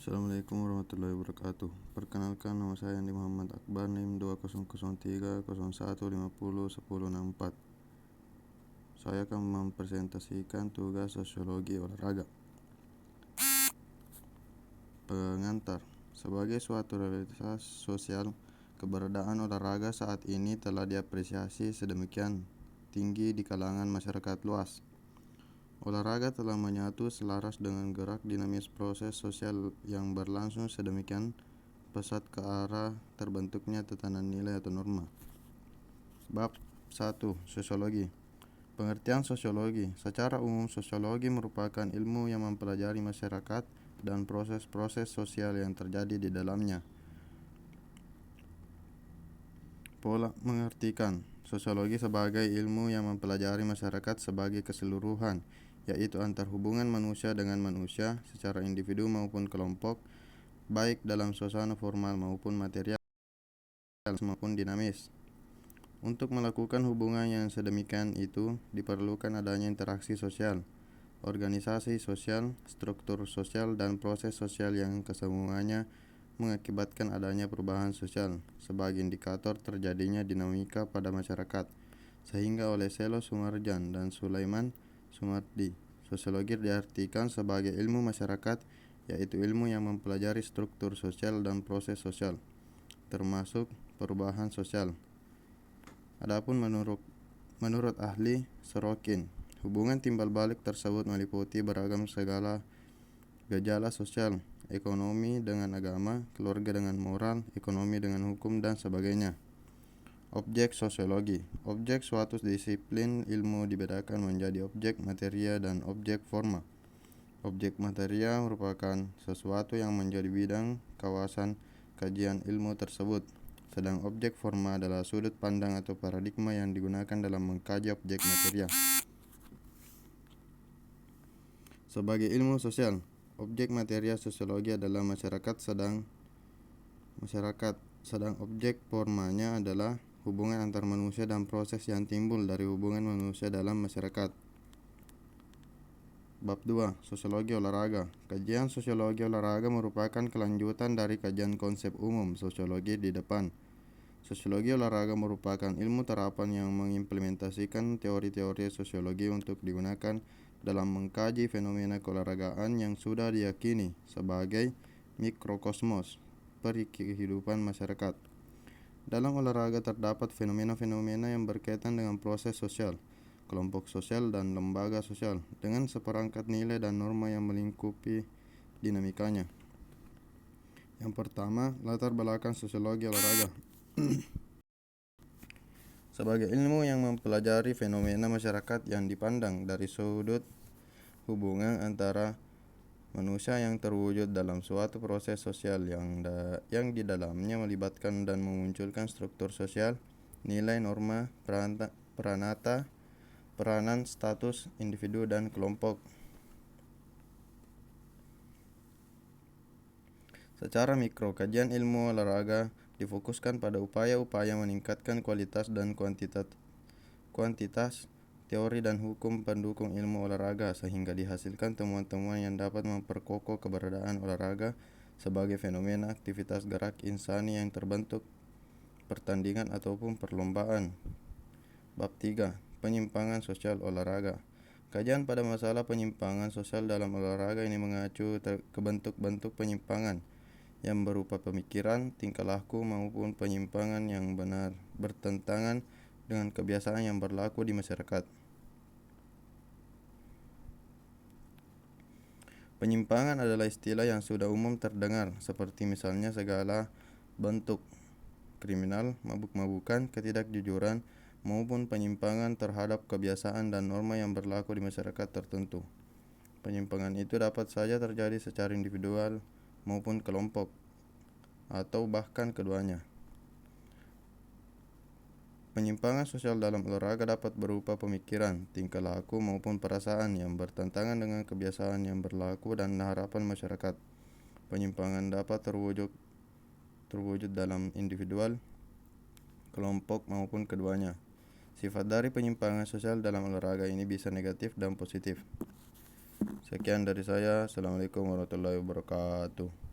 Assalamualaikum warahmatullahi wabarakatuh. Perkenalkan, nama saya Andi Muhammad Akbar, NIM 20030150101064. Saya akan mempresentasikan tugas sosiologi olahraga. Pengantar. Sebagai suatu realitas sosial, keberadaan olahraga saat ini telah diapresiasi sedemikian tinggi di kalangan masyarakat luas. Olahraga telah menyatu selaras dengan gerak dinamis proses sosial yang berlangsung sedemikian pesat ke arah terbentuknya tatanan nilai atau norma. Bab 1. Sosiologi. Pengertian sosiologi. Secara umum, sosiologi merupakan ilmu yang mempelajari masyarakat dan proses-proses sosial yang terjadi di dalamnya. Pola mengartikan sosiologi sebagai ilmu yang mempelajari masyarakat sebagai keseluruhan, yaitu antar hubungan manusia dengan manusia secara individu maupun kelompok, baik dalam suasana formal maupun material maupun dinamis. Untuk melakukan hubungan yang sedemikian itu diperlukan adanya interaksi sosial, organisasi sosial, struktur sosial, dan proses sosial yang kesemuanya mengakibatkan adanya perubahan sosial sebagai indikator terjadinya dinamika pada masyarakat. Sehingga oleh Selo Sumarjan dan Sulaiman Sumardi, sosiologi diartikan sebagai ilmu masyarakat, yaitu ilmu yang mempelajari struktur sosial dan proses sosial, termasuk perubahan sosial. Adapun menurut ahli Sorokin, hubungan timbal balik tersebut meliputi beragam segala gejala sosial, ekonomi dengan agama, keluarga dengan moral, ekonomi dengan hukum, dan sebagainya. Objek sosiologi. Objek suatu disiplin ilmu dibedakan menjadi objek materia dan objek forma. Objek materia merupakan sesuatu yang menjadi bidang kawasan kajian ilmu tersebut, sedang objek forma adalah sudut pandang atau paradigma yang digunakan dalam mengkaji objek materia. Sebagai ilmu sosial, objek materia sosiologi adalah masyarakat, sedang objek formanya adalah hubungan antar manusia dan proses yang timbul dari hubungan manusia dalam masyarakat. Bab 2. Sosiologi olahraga. Kajian sosiologi olahraga merupakan kelanjutan dari kajian konsep umum sosiologi di depan. Sosiologi olahraga merupakan ilmu terapan yang mengimplementasikan teori-teori sosiologi untuk digunakan dalam mengkaji fenomena keolahragaan yang sudah diyakini sebagai mikrokosmos kehidupan masyarakat. Dalam olahraga terdapat fenomena-fenomena yang berkaitan dengan proses sosial, kelompok sosial, dan lembaga sosial, dengan seperangkat nilai dan norma yang melingkupi dinamikanya. Yang pertama, latar belakang sosiologi olahraga. Sebagai ilmu yang mempelajari fenomena masyarakat yang dipandang dari sudut hubungan antara manusia yang terwujud dalam suatu proses sosial yang di dalamnya melibatkan dan memunculkan struktur sosial, nilai, norma, peranan, status individu dan kelompok. Secara mikro, kajian ilmu olahraga difokuskan pada upaya-upaya meningkatkan kualitas dan kuantitas teori dan hukum pendukung ilmu olahraga, sehingga dihasilkan temuan-temuan yang dapat memperkokoh keberadaan olahraga sebagai fenomena aktivitas gerak insani yang terbentuk pertandingan ataupun perlombaan. Bab 3. Penyimpangan sosial olahraga. Kajian pada masalah penyimpangan sosial dalam olahraga ini mengacu ke bentuk-bentuk penyimpangan yang berupa pemikiran, tingkah laku, maupun penyimpangan yang benar bertentangan dengan kebiasaan yang berlaku di masyarakat. Penyimpangan adalah istilah yang sudah umum terdengar, seperti misalnya segala bentuk kriminal, mabuk-mabukan, ketidakjujuran, maupun penyimpangan terhadap kebiasaan dan norma yang berlaku di masyarakat tertentu. Penyimpangan itu dapat saja terjadi secara individual maupun kelompok, atau bahkan keduanya. Penyimpangan sosial dalam olahraga dapat berupa pemikiran, tingkah laku, maupun perasaan yang bertentangan dengan kebiasaan yang berlaku dan harapan masyarakat. Penyimpangan dapat terwujud dalam individual, kelompok, maupun keduanya. Sifat dari penyimpangan sosial dalam olahraga ini bisa negatif dan positif. Sekian dari saya. Assalamualaikum warahmatullahi wabarakatuh.